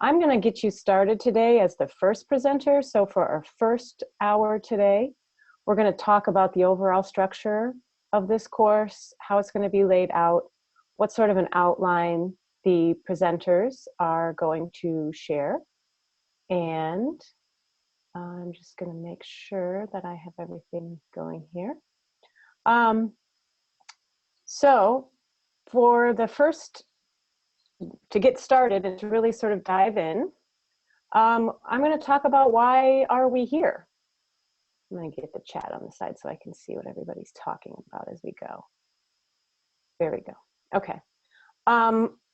I'm going to get you started today as the first presenter. So for our first hour today, we're going to talk about the overall structure of this course, how it's going to be laid out, what sort of an outline the presenters are going to share. And I'm just going to make sure that I have everything going here. So for the first, to get started and to really sort of dive in, I'm going to talk about why are we here. I'm going to get the chat on the side so I can see what everybody's talking about as we go. There we go. Okay.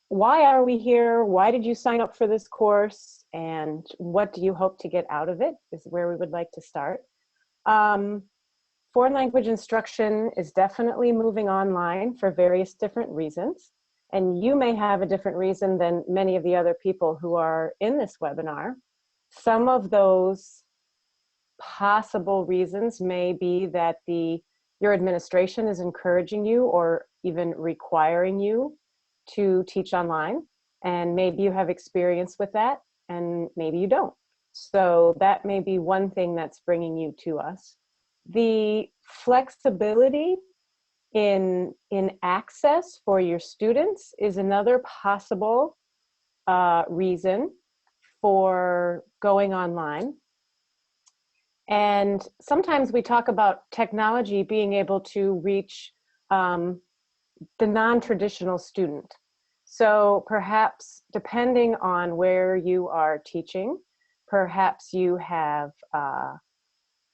Why are we here? Why did you sign up for this course? And what do you hope to get out of it is where we would like to start. Foreign language instruction is definitely moving online for various different reasons. And you may have a different reason than many of the other people who are in this webinar. Some of those possible reasons may be that your administration is encouraging you or even requiring you to teach online, and maybe you have experience with that and maybe you don't. So that may be one thing that's bringing you to us. The flexibility in access for your students is another possible reason for going online. And sometimes we talk about technology being able to reach the non-traditional student. So perhaps depending on where you are teaching, perhaps you have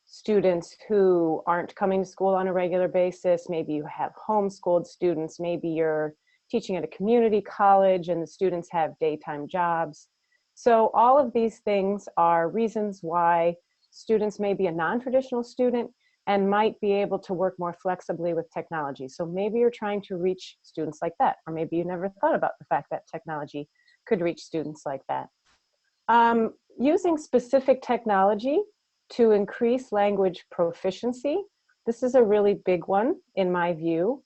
students who aren't coming to school on a regular basis. Maybe you have homeschooled students. Maybe you're teaching at a community college and the students have daytime jobs. So all of these things are reasons why students may be a non-traditional student and might be able to work more flexibly with technology. So maybe you're trying to reach students like that, or maybe you never thought about the fact that technology could reach students like that. Using specific technology to increase language proficiency, this is a really big one in my view.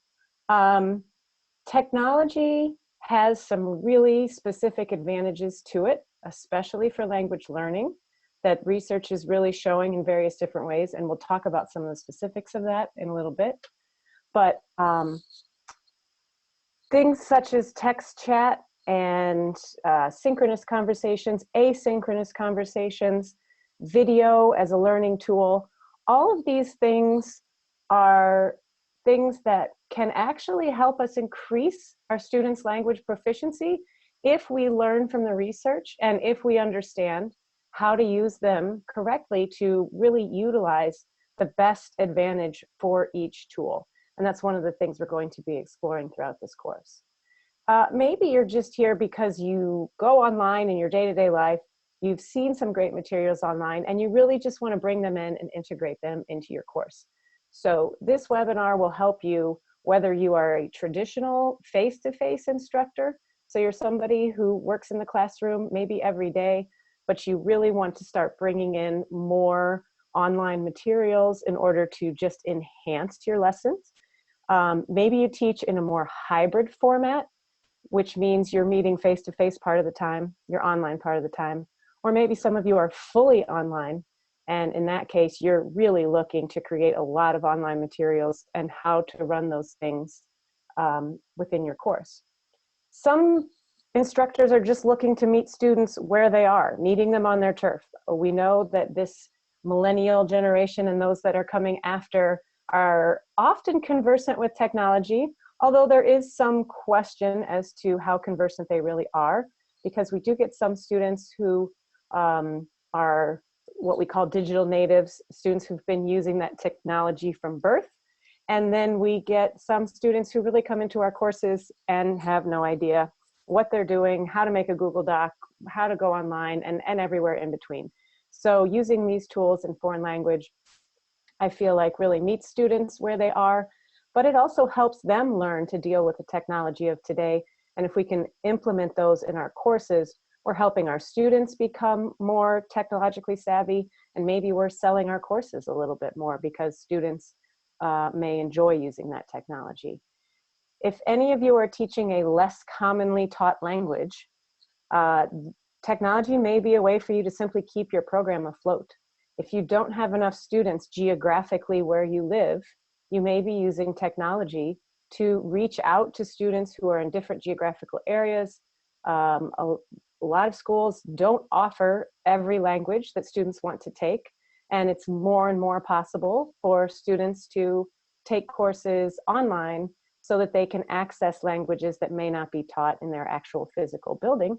Technology has some really specific advantages to it, especially for language learning, that research is really showing in various different ways, and we'll talk about some of the specifics of that in a little bit. But things such as text chat and synchronous conversations, asynchronous conversations, video as a learning tool, all of these things are things that can actually help us increase our students' language proficiency if we learn from the research and if we understand how to use them correctly to really utilize the best advantage for each tool. And that's one of the things we're going to be exploring throughout this course. Maybe you're just here because you go online in your day-to-day life, you've seen some great materials online, and you really just want to bring them in and integrate them into your course. So this webinar will help you whether you are a traditional face-to-face instructor, so you're somebody who works in the classroom maybe every day, but you really want to start bringing in more online materials in order to just enhance your lessons. Maybe you teach in a more hybrid format, which means you're meeting face-to-face part of the time, you're online part of the time, or maybe some of you are fully online, and in that case, you're really looking to create a lot of online materials and how to run those things within your course. Some instructors are just looking to meet students where they are, meeting them on their turf. We know that this millennial generation and those that are coming after are often conversant with technology, although there is some question as to how conversant they really are, because we do get some students who are what we call digital natives, students who've been using that technology from birth. And then we get some students who really come into our courses and have no idea what they're doing, how to make a Google Doc, how to go online, and everywhere in between. So using these tools in foreign language, I feel like really meets students where they are, but it also helps them learn to deal with the technology of today. And if we can implement those in our courses, we're helping our students become more technologically savvy, and maybe we're selling our courses a little bit more because students may enjoy using that technology. If any of you are teaching a less commonly taught language, technology may be a way for you to simply keep your program afloat. If you don't have enough students geographically where you live, you may be using technology to reach out to students who are in different geographical areas. A lot of schools don't offer every language that students want to take, and it's more and more possible for students to take courses online so that they can access languages that may not be taught in their actual physical building.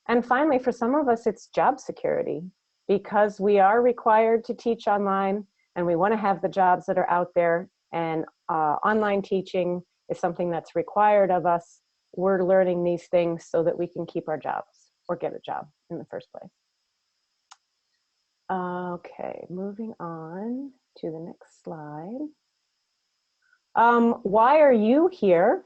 And finally, for some of us, it's job security. Because we are required to teach online and we want to have the jobs that are out there, and online teaching is something that's required of us, we're learning these things so that we can keep our jobs or get a job in the first place. Okay, moving on to the next slide. Why are you here?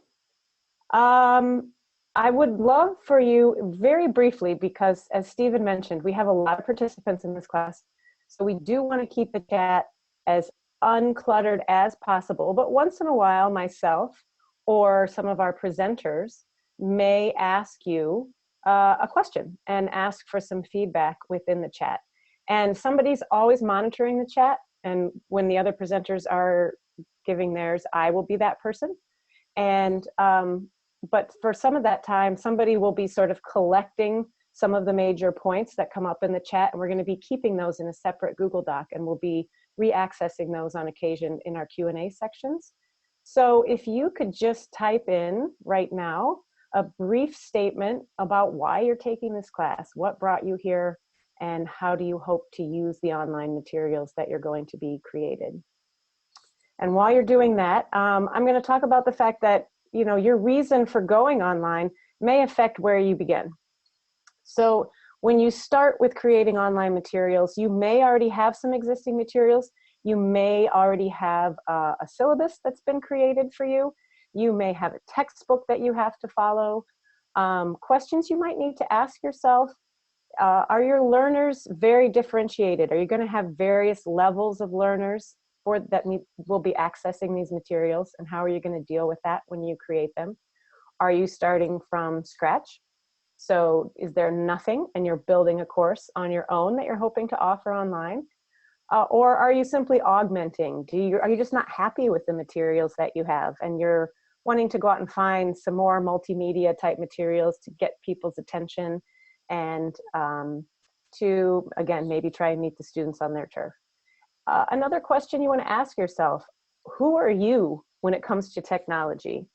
I would love for you, very briefly, because as Stephen mentioned, we have a lot of participants in this class, so we do want to keep the chat as uncluttered as possible, but once in a while myself or some of our presenters may ask you a question and ask for some feedback within the chat. And somebody's always monitoring the chat, and when the other presenters are giving theirs, I will be that person. And but for some of that time, somebody will be sort of collecting some of the major points that come up in the chat, and we're going to be keeping those in a separate Google Doc, and we'll be re-accessing those on occasion in our Q&A sections. So if you could just type in right now a brief statement about why you're taking this class, what brought you here, and how do you hope to use the online materials that you're going to be created. And while you're doing that, I'm going to talk about the fact that your reason for going online may affect where you begin. So when you start with creating online materials, you may already have some existing materials. You may already have a syllabus that's been created for you. You may have a textbook that you have to follow. Questions you might need to ask yourself: are your learners very differentiated? Are you going to have various levels of learners that will be accessing these materials, and how are you going to deal with that when you create them? Are you starting from scratch? So is there nothing and you're building a course on your own that you're hoping to offer online? Or are you simply augmenting? Are you just not happy with the materials that you have, and you're wanting to go out and find some more multimedia type materials to get people's attention, and to, again, maybe try and meet the students on their turf? Another question you want to ask yourself: who are you when it comes to technology?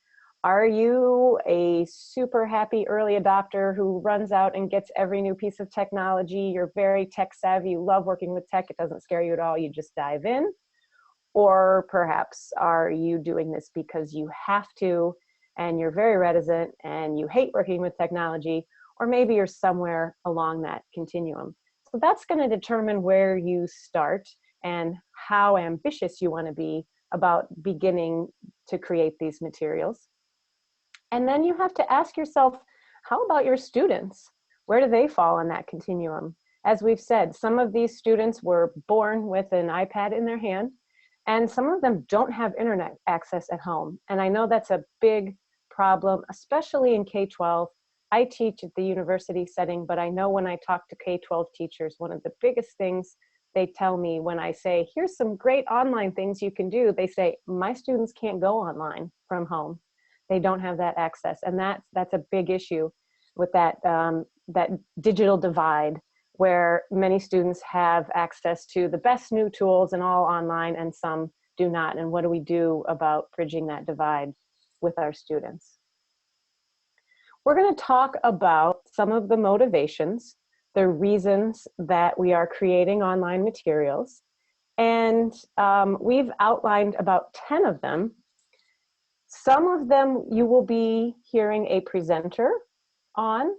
Are you a super happy early adopter who runs out and gets every new piece of technology? You're very tech savvy, you love working with tech, it doesn't scare you at all, you just dive in? Or perhaps are you doing this because you have to, and you're very reticent, and you hate working with technology? Or maybe you're somewhere along that continuum. So that's going to determine where you start and how ambitious you want to be about beginning to create these materials. And then you have to ask yourself, how about your students? Where do they fall on that continuum? As we've said, some of these students were born with an iPad in their hand, and some of them don't have internet access at home. And I know that's a big problem, especially in K-12. I teach at the university setting, but I know when I talk to K-12 teachers, one of the biggest things they tell me when I say, here's some great online things you can do, they say, my students can't go online from home. They don't have that access. And that's a big issue with that, that digital divide, where many students have access to the best new tools and all online, and some do not. And what do we do about bridging that divide with our students? We're going to talk about some of the motivations, the reasons that we are creating online materials. And we've outlined about 10 of them. Some of them you will be hearing a presenter on,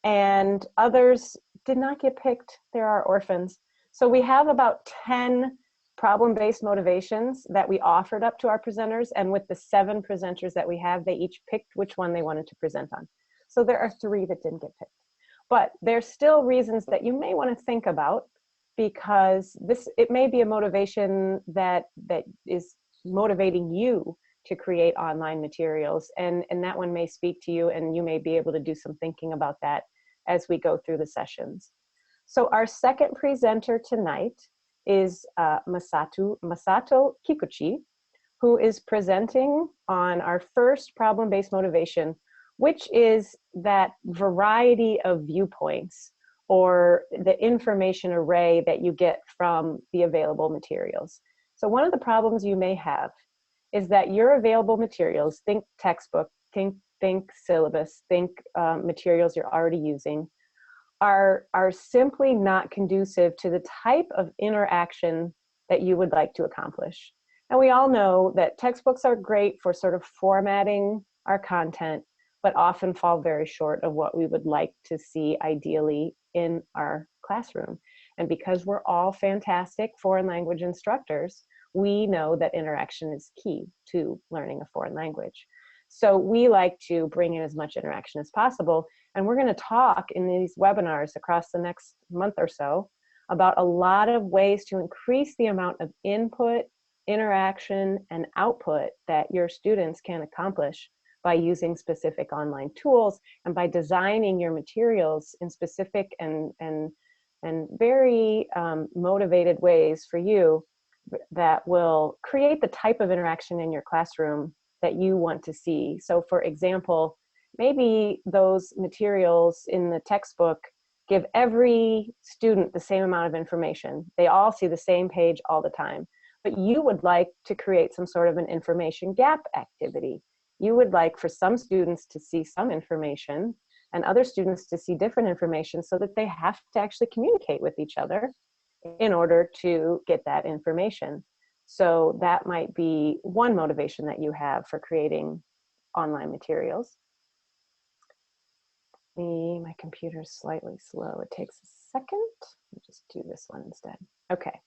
and others did not get picked. There are orphans. So we have about 10 problem-based motivations that we offered up to our presenters, and with the 7 presenters that we have, they each picked which one they wanted to present on. So there are 3 that didn't get picked. But there's still reasons that you may want to think about, because it may be a motivation that is motivating you to create online materials, and that one may speak to you, and you may be able to do some thinking about that as we go through the sessions. So our second presenter tonight is Masato Kikuchi, who is presenting on our first problem-based motivation, which is that variety of viewpoints or the information array that you get from the available materials. So one of the problems you may have is that your available materials, think textbook, think syllabus, think materials you're already using, are simply not conducive to the type of interaction that you would like to accomplish. And we all know that textbooks are great for sort of formatting our content, but often fall very short of what we would like to see ideally in our classroom. And because we're all fantastic foreign language instructors, we know that interaction is key to learning a foreign language. So we like to bring in as much interaction as possible. And we're going to talk in these webinars across the next month or so about a lot of ways to increase the amount of input, interaction, and output that your students can accomplish by using specific online tools and by designing your materials in specific and very motivated ways for you that will create the type of interaction in your classroom that you want to see. So for example, maybe those materials in the textbook give every student the same amount of information. They all see the same page all the time, but you would like to create some sort of an information gap activity. You would like for some students to see some information and other students to see different information so that they have to actually communicate with each other in order to get that information. So that might be one motivation that you have for creating online materials. My computer's slightly slow. It takes a second. Let me just do this one instead. Okay.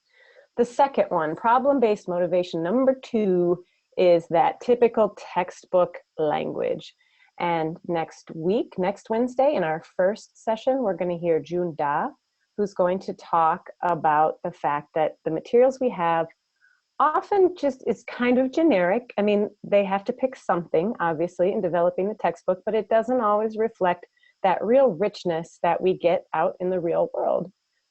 The second one, problem-based motivation number 2, is that typical textbook language. And next week, next Wednesday, in our first session, we're going to hear Jun Da, who's going to talk about the fact that the materials we have often just is kind of generic. I mean, they have to pick something, obviously, in developing the textbook, but it doesn't always reflect that real richness that we get out in the real world.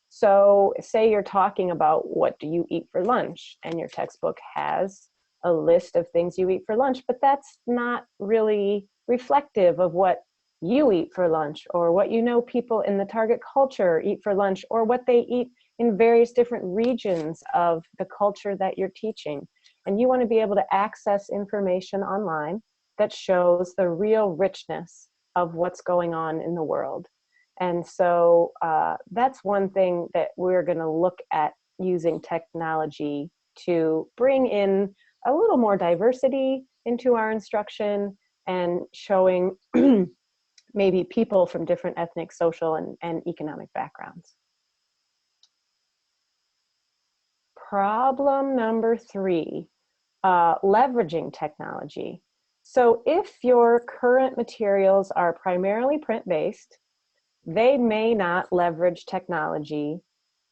So say you're talking about what do you eat for lunch, and your textbook has a list of things you eat for lunch, but that's not really reflective of what you eat for lunch, or what you know people in the target culture eat for lunch, or what they eat in various different regions of the culture that you're teaching. And you want to be able to access information online that shows the real richness of what's going on in the world. And so that's one thing that we're going to look at using technology to bring in a little more diversity into our instruction and showing maybe people from different ethnic, social, and economic backgrounds. Problem number 3, leveraging technology. So if your current materials are primarily print-based, they may not leverage technology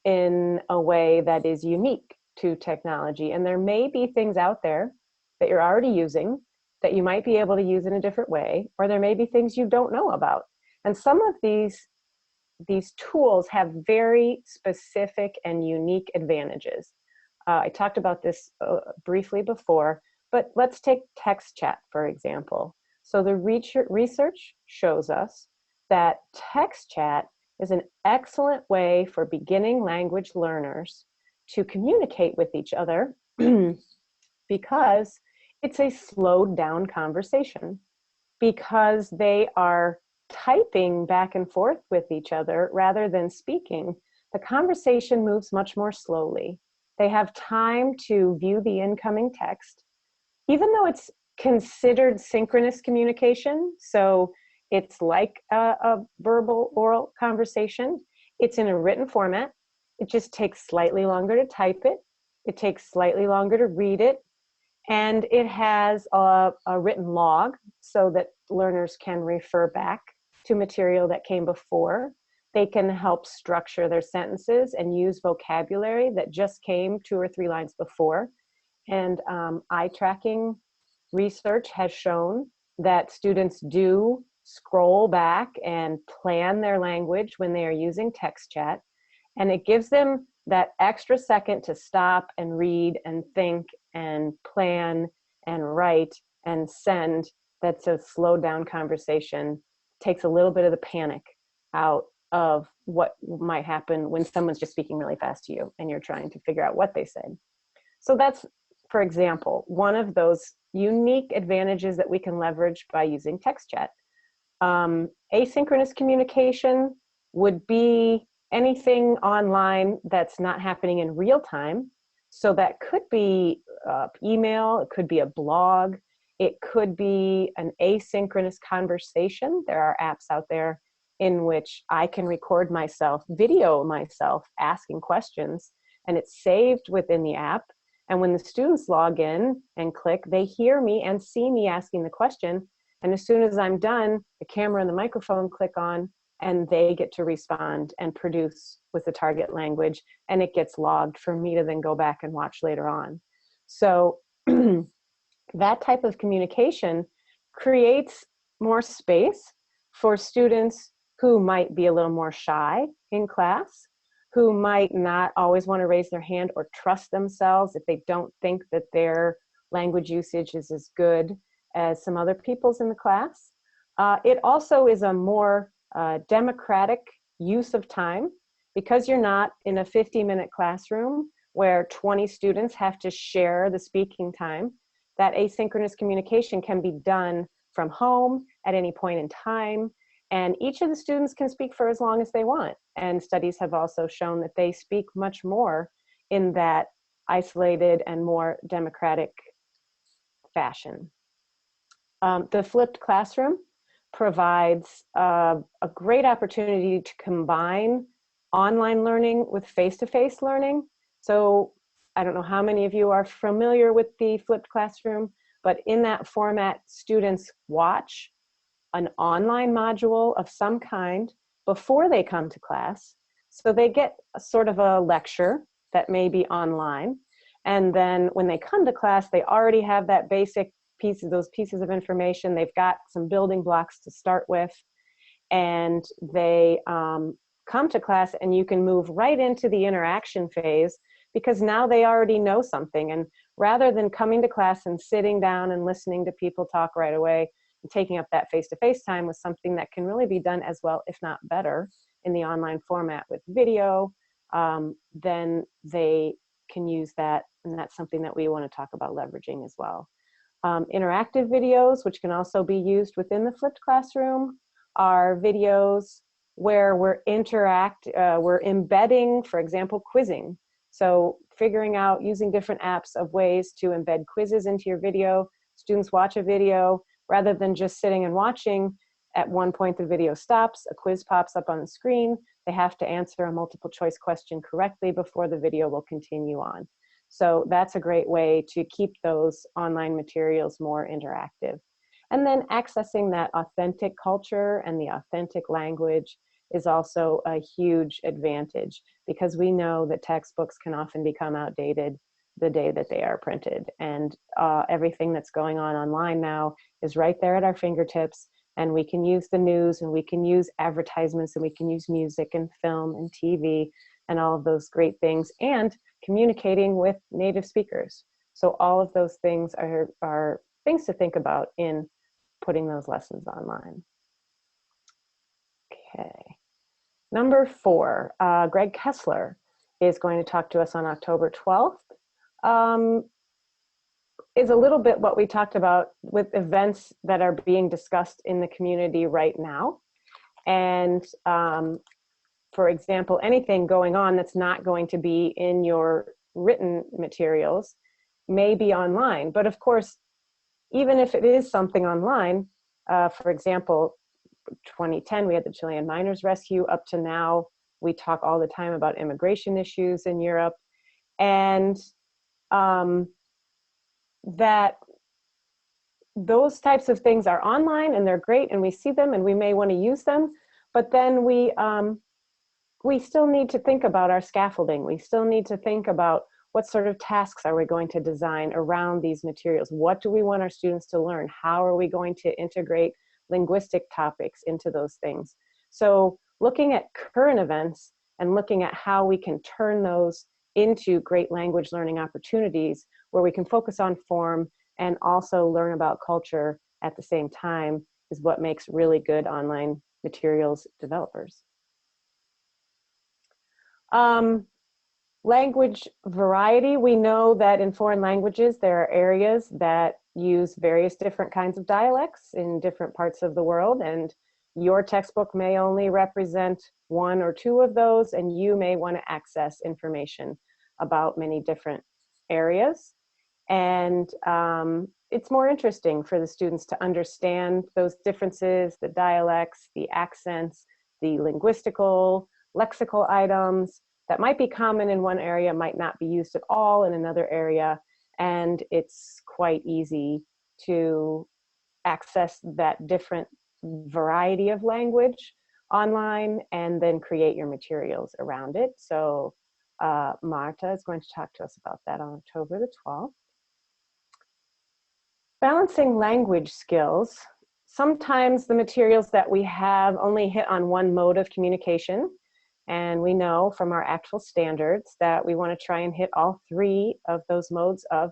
in a way that is unique to technology. And there may be things out there that you're already using that you might be able to use in a different way, or there may be things you don't know about. And some of these tools have very specific and unique advantages. I talked about this briefly before, but let's take text chat, for example. So the research shows us that text chat is an excellent way for beginning language learners to communicate with each other because it's a slowed down conversation, because they are typing back and forth with each other rather than speaking. The conversation moves much more slowly. They have time to view the incoming text, even though it's considered synchronous communication. So it's like a verbal oral conversation. It's in a written format. It just takes slightly longer to type it. It takes slightly longer to read it. And it has a written log so that learners can refer back to material that came before. They can help structure their sentences and use vocabulary that just came 2 or 3 lines before. And eye tracking research has shown that students do scroll back and plan their language when they are using text chat. And it gives them that extra second to stop and read and think and plan and write and send. That's a slowed down conversation. Takes a little bit of the panic out of what might happen when someone's just speaking really fast to you and you're trying to figure out what they said. So that's, for example, one of those unique advantages that we can leverage by using text chat. Asynchronous communication would be anything online that's not happening in real time. So that could be email, it could be a blog, it could be an asynchronous conversation. There are apps out there in which I can record myself, video myself asking questions, and it's saved within the app. And when the students log in and click, they hear me and see me asking the question. And as soon as I'm done, the camera and the microphone click on, and they get to respond and produce with the target language, and it gets logged for me to then go back and watch later on. So that type of communication creates more space for students who might be a little more shy in class, who might not always want to raise their hand or trust themselves if they don't think that their language usage is as good as some other people's in the class. It also is a more democratic use of time, because you're not in a 50-minute classroom where 20 students have to share the speaking time. That asynchronous communication can be done from home at any point in time, and each of the students can speak for as long as they want. And studies have also shown that they speak much more in that isolated and more democratic fashion. The flipped classroom provides a great opportunity to combine online learning with face-to-face learning. So I don't know how many of you are familiar with the flipped classroom, but in that format, students watch an online module of some kind before they come to class. So they get a sort of a lecture that may be online. And then when they come to class, they already have that basic piece, those pieces of information. They've got some building blocks to start with, and they come to class, and you can move right into the interaction phase because now they already know something. And rather than coming to class and sitting down and listening to people talk right away and taking up that face-to-face time with something that can really be done as well, if not better, in the online format with video, then they can use that, and that's something that we want to talk about leveraging as well. Interactive videos, which can also be used within the flipped classroom, are videos where we're embedding, for example, quizzing. So figuring out, using different apps of ways to embed quizzes into your video. Students watch a video, rather than just sitting and watching, at one point the video stops, a quiz pops up on the screen, they have to answer a multiple choice question correctly before the video will continue on. So that's a great way to keep those online materials more interactive. And then accessing that authentic culture and the authentic language is also a huge advantage, because we know that textbooks can often become outdated the day that they are printed. And everything that's going on online now is right there at our fingertips, and we can use the news, and we can use advertisements, and we can use music and film and TV and all of those great things, and communicating with native speakers. So all of those things are things to think about in putting those lessons online. Okay. Number 4, Greg Kessler is going to talk to us on October 12th. Is a little bit what we talked about with events that are being discussed in the community right now. And for example, anything going on that's not going to be in your written materials may be online. But of course, even if it is something online, for example, 2010, we had the Chilean miners rescue. Up to now, we talk all the time about immigration issues in Europe. And that those types of things are online, and they're great, and we see them, and we may want to use them. But then we still need to think about our scaffolding. We still need to think about what sort of tasks are we going to design around these materials? What do we want our students to learn? How are we going to integrate linguistic topics into those things. So looking at current events and looking at how we can turn those into great language learning opportunities where we can focus on form and also learn about culture at the same time is what makes really good online materials developers. Language variety. We know that in foreign languages there are areas that use various different kinds of dialects in different parts of the world, and your textbook may only represent one or two of those, and you may want to access information about many different areas. And it's more interesting for the students to understand those differences, the dialects, the accents, the linguistical, lexical items that might be common in one area might not be used at all in another area. And it's quite easy to access that different variety of language online and then create your materials around it. So Marta is going to talk to us about that on October the 12th. Balancing language skills. Sometimes the materials that we have only hit on one mode of communication, and we know from our actual standards that we want to try and hit all three of those modes of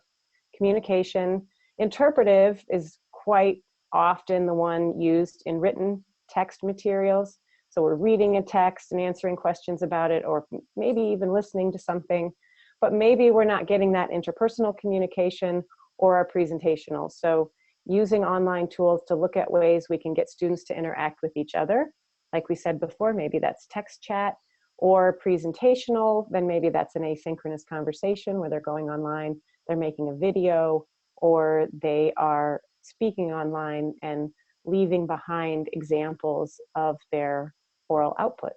communication. Interpretive is quite often the one used in written text materials. So we're reading a text and answering questions about it, or maybe even listening to something, but maybe we're not getting that interpersonal communication or our presentational. So using online tools to look at ways we can get students to interact with each other. Like we said before, maybe that's text chat, or presentational, then maybe that's an asynchronous conversation where they're going online, they're making a video, or they are speaking online and leaving behind examples of their oral output.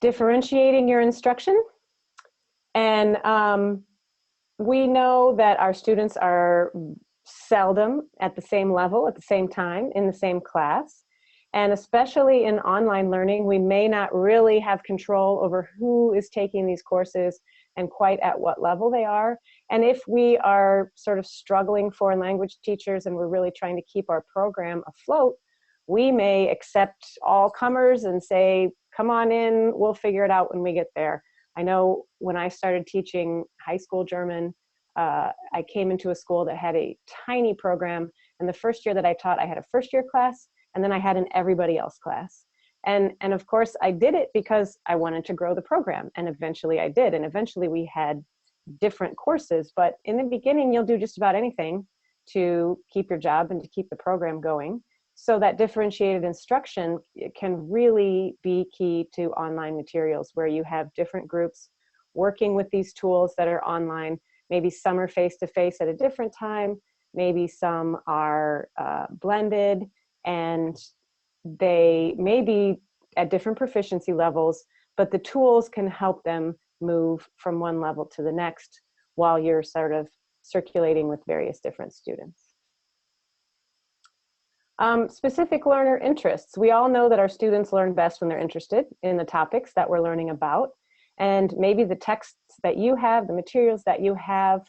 Differentiating your instruction. And we know that our students are seldom at the same level, at the same time, in the same class. And especially in online learning, we may not really have control over who is taking these courses and quite at what level they are. And if we are sort of struggling foreign language teachers and we're really trying to keep our program afloat, we may accept all comers and say, come on in, we'll figure it out when we get there. I know when I started teaching high school German, I came into a school that had a tiny program, and the first year that I taught, I had a first-year class, and then I had an everybody else class. And of course, I did it because I wanted to grow the program, and eventually I did, and eventually we had different courses, but in the beginning, you'll do just about anything to keep your job and to keep the program going. So that differentiated instruction can really be key to online materials where you have different groups working with these tools that are online. Maybe some are face-to-face at a different time. Maybe some are blended, and they may be at different proficiency levels, but the tools can help them move from one level to the next while you're sort of circulating with various different students. Specific learner interests. We all know that our students learn best when they're interested in the topics that we're learning about. And maybe the texts that you have, the materials that you have,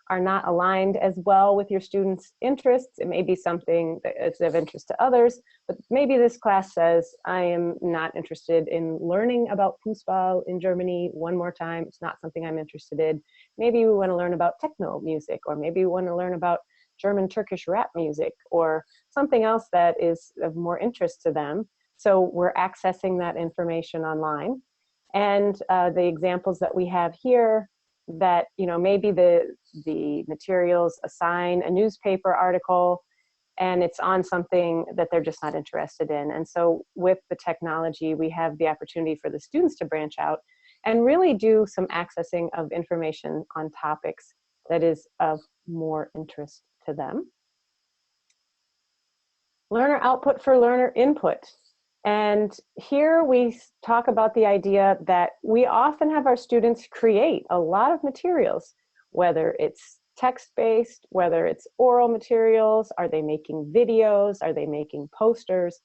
are not aligned as well with your students' interests. It may be something that is of interest to others, but maybe this class says, I am not interested in learning about Fußball in Germany one more time. It's not something I'm interested in. Maybe we want to learn about techno music, or maybe we want to learn about German Turkish rap music, or something else that is of more interest to them. So we're accessing that information online. And the examples that we have here, that maybe the materials assign a newspaper article and it's on something that they're just not interested in. And so with the technology, we have the opportunity for the students to branch out and really do some accessing of information on topics that is of more interest to them. Learner output for learner input. And here we talk about the idea that we often have our students create a lot of materials, whether it's text-based, whether it's oral materials, are they making videos, are they making posters,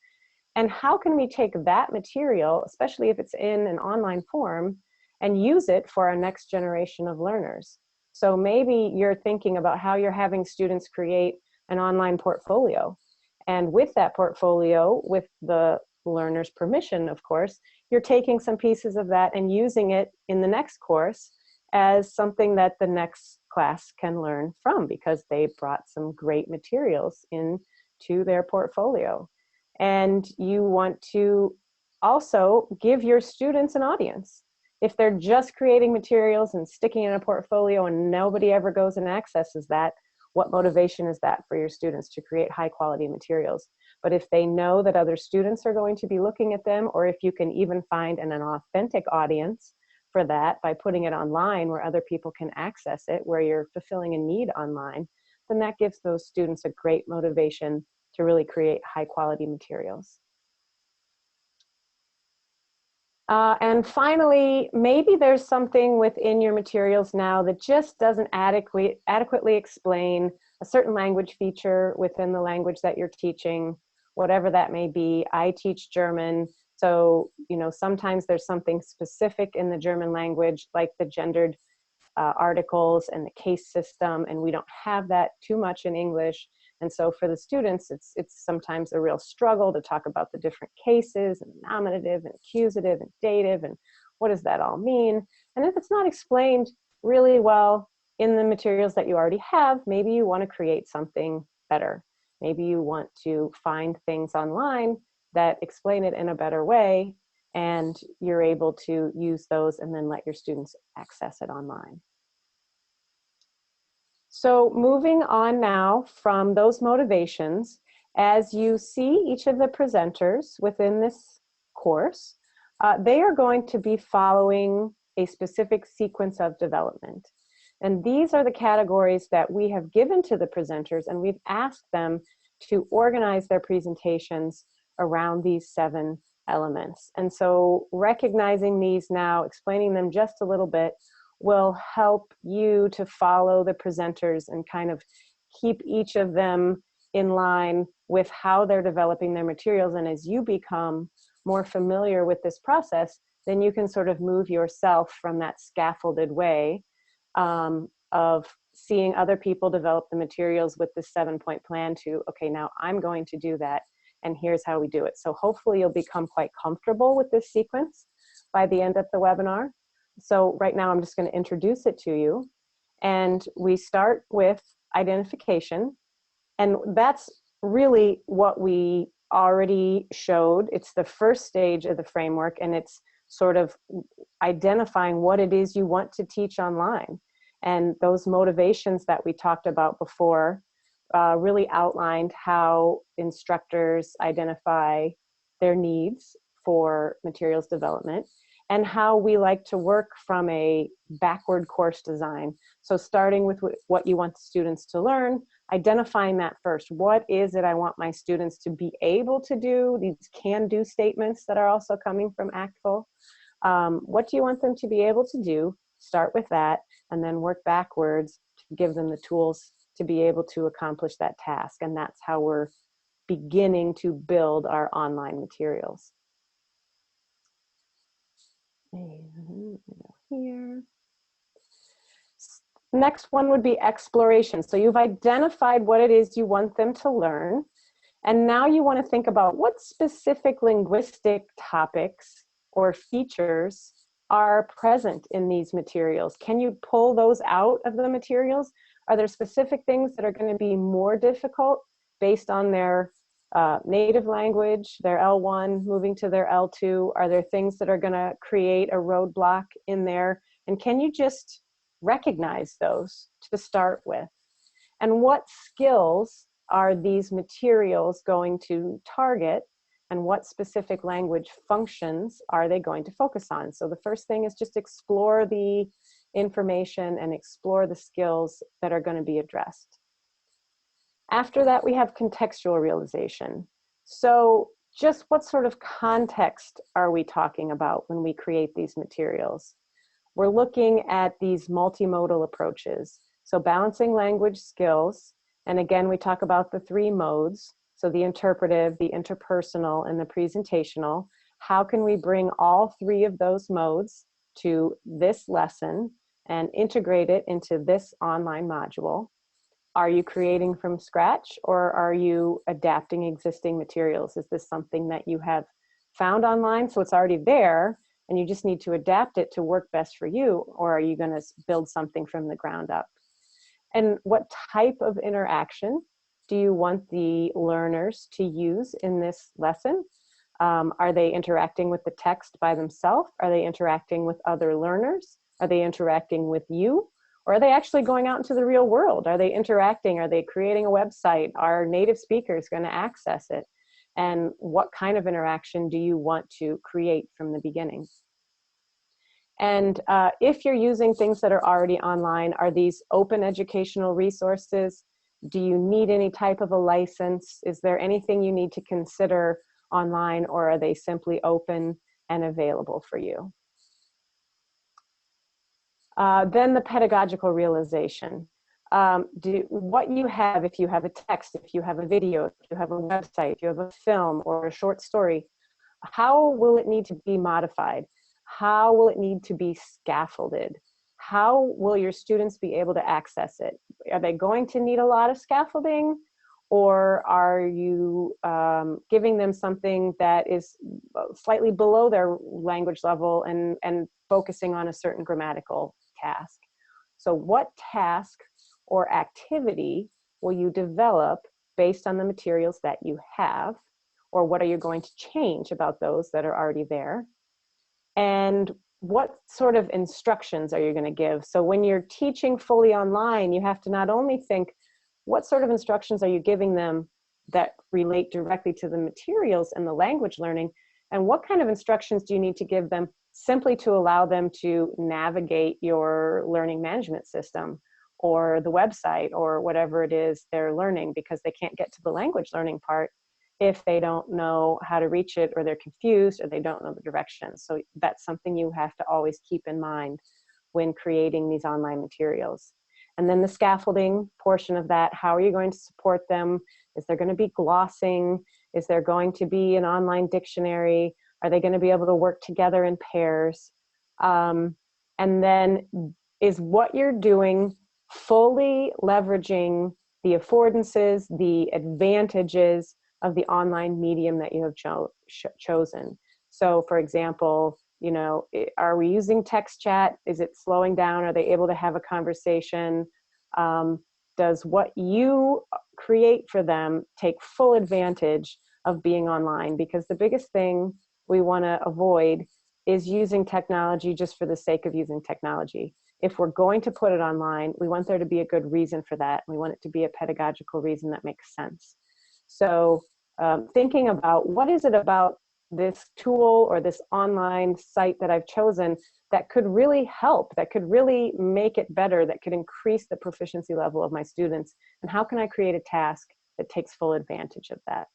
and how can we take that material, especially if it's in an online form, and use it for our next generation of learners. So maybe you're thinking about how you're having students create an online portfolio. And with that portfolio, with the learner's permission, of course, you're taking some pieces of that and using it in the next course as something that the next class can learn from, because they brought some great materials into their portfolio. And you want to also give your students an audience. If they're just creating materials and sticking in a portfolio and nobody ever goes and accesses that, what motivation is that for your students to create high quality materials? But if they know that other students are going to be looking at them, or if you can even find an authentic audience for that by putting it online where other people can access it, where you're fulfilling a need online, then that gives those students a great motivation to really create high quality materials. And finally, maybe there's something within your materials now that just doesn't adequately explain a certain language feature within the language that you're teaching, whatever that may be. I teach German, so sometimes there's something specific in the German language, like the gendered articles and the case system, and we don't have that too much in English. And so for the students, it's sometimes a real struggle to talk about the different cases and nominative and accusative and dative and what does that all mean. And if it's not explained really well in the materials that you already have, maybe you want to create something better. Maybe you want to find things online that explain it in a better way, and you're able to use those and then let your students access it online. So moving on now from those motivations, as you see each of the presenters within this course, they are going to be following a specific sequence of development. And these are the categories that we have given to the presenters, and we've asked them to organize their presentations around these 7 elements. And so recognizing these now, explaining them just a little bit, will help you to follow the presenters and kind of keep each of them in line with how they're developing their materials. And as you become more familiar with this process, then you can sort of move yourself from that scaffolded way of seeing other people develop the materials with this 7-point plan to, okay, now I'm going to do that, and here's how we do it. So hopefully you'll become quite comfortable with this sequence by the end of the webinar. So right now I'm just going to introduce it to you. And we start with identification. And that's really what we already showed. It's the first stage of the framework, and it's sort of identifying what it is you want to teach online. And those motivations that we talked about before really outlined how instructors identify their needs for materials development, and how we like to work from a backward course design. So starting with what you want the students to learn, identifying that first. What is it I want my students to be able to do? These can-do statements that are also coming from ACTFL. What do you want them to be able to do? Start with that, and then work backwards to give them the tools to be able to accomplish that task. And that's how we're beginning to build our online materials. Here. Next one would be exploration. So you've identified what it is you want them to learn, and now you want to think about what specific linguistic topics or features are present in these materials. Can you pull those out of the materials? Are there specific things that are going to be more difficult based on their native language, their L1 moving to their L2? Are there things that are going to create a roadblock in there? And can you just recognize those to start with? And what skills are these materials going to target, and what specific language functions are they going to focus on? So the first thing is just explore the information and explore the skills that are going to be addressed. After that, we have contextual realization. So just what sort of context are we talking about when we create these materials? We're looking at these multimodal approaches. So balancing language skills, and again, we talk about the 3 modes. So the interpretive, the interpersonal, and the presentational. How can we bring all 3 of those modes to this lesson and integrate it into this online module? Are you creating from scratch, or are you adapting existing materials? Is this something that you have found online, so it's already there, and you just need to adapt it to work best for you, or are you going to build something from the ground up? And what type of interaction do you want the learners to use in this lesson? Are they interacting with the text by themselves? Are they interacting with other learners? Are they interacting with you? Or are they actually going out into the real world? Are they interacting? Are they creating a website? Are native speakers going to access it? And what kind of interaction do you want to create from the beginning? And if you're using things that are already online, are these open educational resources? Do you need any type of a license? Is there anything you need to consider online, or are they simply open and available for you? Then the pedagogical realization. What you have, if you have a text, if you have a video, if you have a website, if you have a film or a short story, how will it need to be modified? How will it need to be scaffolded? How will your students be able to access it? Are they going to need a lot of scaffolding? Or are you giving them something that is slightly below their language level and focusing on a certain grammatical task? So what task or activity will you develop based on the materials that you have? Or what are you going to change about those that are already there? And what sort of instructions are you going to give? So when you're teaching fully online, you have to not only think, what sort of instructions are you giving them that relate directly to the materials and the language learning? And what kind of instructions do you need to give them simply to allow them to navigate your learning management system or the website or whatever it is they're learning, because they can't get to the language learning part if they don't know how to reach it, or they're confused, or they don't know the directions. So that's something you have to always keep in mind when creating these online materials. And then the scaffolding portion of that, how are you going to support them? Is there going to be glossing? Is there going to be an online dictionary? Are they going to be able to work together in pairs? And then is what you're doing fully leveraging the affordances, the advantages of the online medium that you have chosen? So for example, you know, are we using text chat? Is it slowing down? Are they able to have a conversation? Does what you create for them take full advantage of being online? Because the biggest thing we want to avoid is using technology just for the sake of using technology. If we're going to put it online, we want there to be a good reason for that. We want it to be a pedagogical reason that makes sense. So thinking about what is it about this tool or this online site that I've chosen that could really help, that could really make it better, that could increase the proficiency level of my students, and how can I create a task that takes full advantage of that?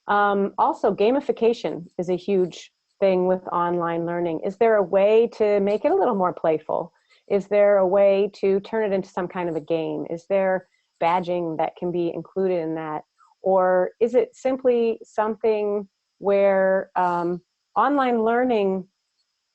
Also, gamification is a huge thing with online learning. Is there a way to make it a little more playful? Is there a way to turn it into some kind of a game? Is there badging that can be included in that? Or is it simply something where online learning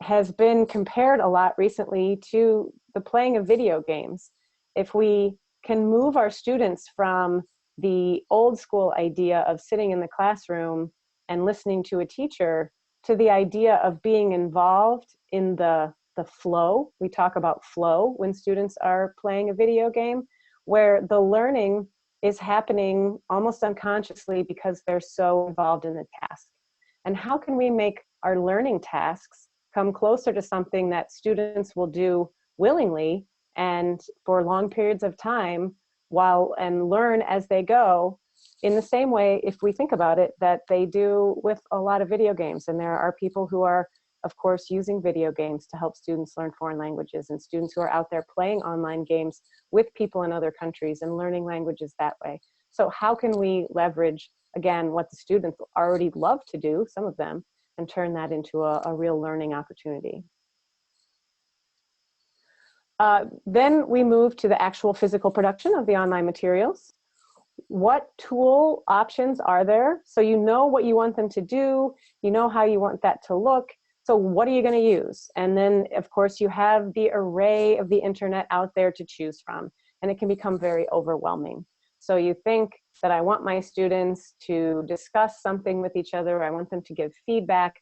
has been compared a lot recently to the playing of video games? If we can move our students from the old school idea of sitting in the classroom and listening to a teacher to the idea of being involved in the flow. We talk about flow when students are playing a video game, where the learning is happening almost unconsciously because they're so involved in the task. And how can we make our learning tasks come closer to something that students will do willingly and for long periods of time and learn as they go, in the same way, if we think about it, that they do with a lot of video games. And there are people who are, of course, using video games to help students learn foreign languages, and students who are out there playing online games with people in other countries and learning languages that way. So how can we leverage, again, what the students already love to do, some of them, and turn that into a real learning opportunity? Then we move to the actual physical production of the online materials. What tool options are there? So you know what you want them to do, you know how you want that to look, so what are you going to use? And then, of course, you have the array of the internet out there to choose from. and it can become very overwhelming. So you think that I want my students to discuss something with each other, I want them to give feedback.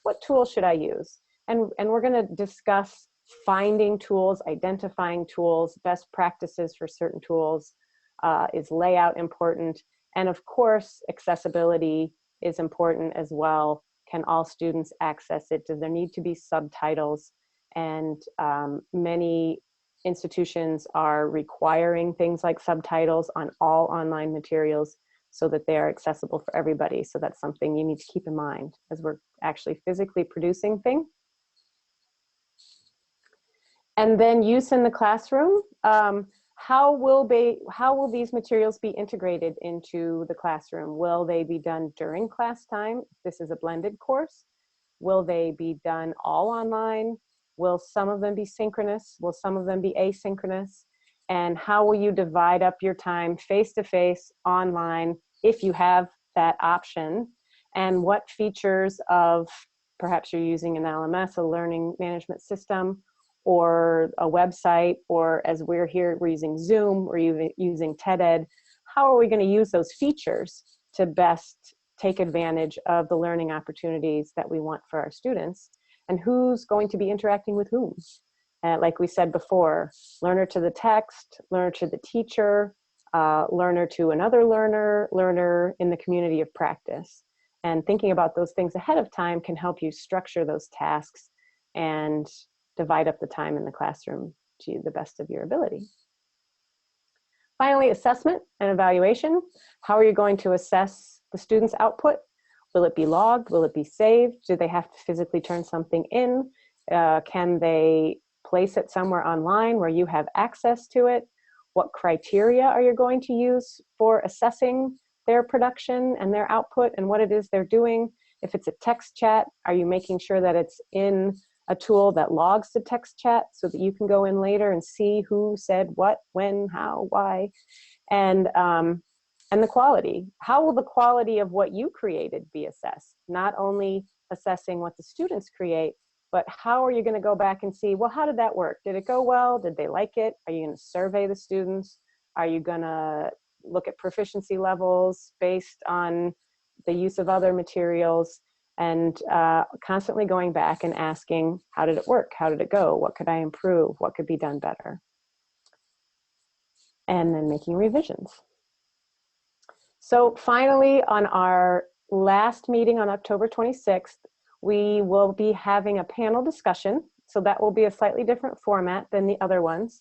What tool should I use? And we're going to discuss finding tools, identifying tools, best practices for certain tools. Is layout important? And of course, accessibility is important as well. Can all students access it? Does there need to be subtitles? And many institutions are requiring things like subtitles on all online materials so that they are accessible for everybody. So that's something you need to keep in mind as we're actually physically producing things. And then use in the classroom. How will these materials be integrated into the classroom? Will they be done during class time? This is a blended course. Will they be done all online? Will some of them be synchronous? Will some of them be asynchronous? And how will you divide up your time face-to-face, online, if you have that option? And what features of, perhaps you're using an LMS, a learning management system, or a website, or as we're here, we're using Zoom, we're using TED-Ed. How are we going to use those features to best take advantage of the learning opportunities that we want for our students? And who's going to be interacting with whom? Like we said before, learner to the text, learner to the teacher, learner to another learner, learner in the community of practice. And thinking about those things ahead of time can help you structure those tasks and divide up the time in the classroom to the best of your ability. Finally, assessment and evaluation. How are you going to assess the student's output? Will it be logged? Will it be saved? Do they have to physically turn something in? Can they place it somewhere online where you have access to it? What criteria are you going to use for assessing their production and their output and what it is they're doing? If it's a text chat, are you making sure that it's in a tool that logs the text chat so that you can go in later and see who said what, when, how, why? And the quality. How will the quality of what you created be assessed? Not only assessing what the students create, but how are you going to go back and see, well, how did that work? Did it go well? Did they like it? Are you going to survey the students? Are you going to look at proficiency levels based on the use of other materials? And constantly going back and asking, how did it work? How did it go? What could I improve? What could be done better? And then making revisions. So finally, on our last meeting on October 26th, we will be having a panel discussion. So that will be a slightly different format than the other ones,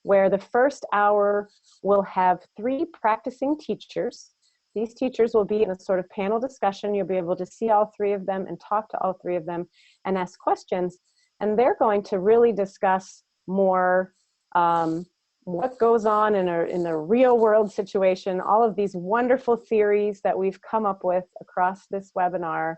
where the first hour will have 3 practicing teachers. These teachers will be in a sort of panel discussion. You'll be able to see all 3 of them and talk to all 3 of them and ask questions. And they're going to really discuss more what goes on in a real world situation, all of these wonderful theories that we've come up with across this webinar.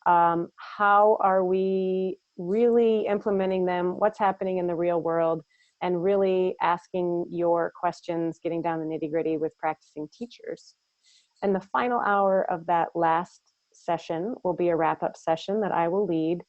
How are we really implementing them? What's happening in the real world? And really asking your questions, getting down the nitty-gritty with practicing teachers. And the final hour of that last session will be a wrap-up session that I will lead,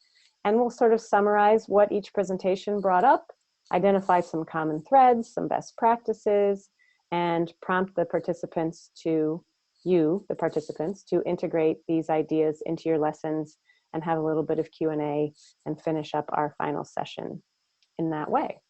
and we'll sort of summarize what each presentation brought up, identify some common threads, some best practices, and prompt the participants to, the participants, to integrate these ideas into your lessons and have a little bit of Q&A and finish up our final session in that way.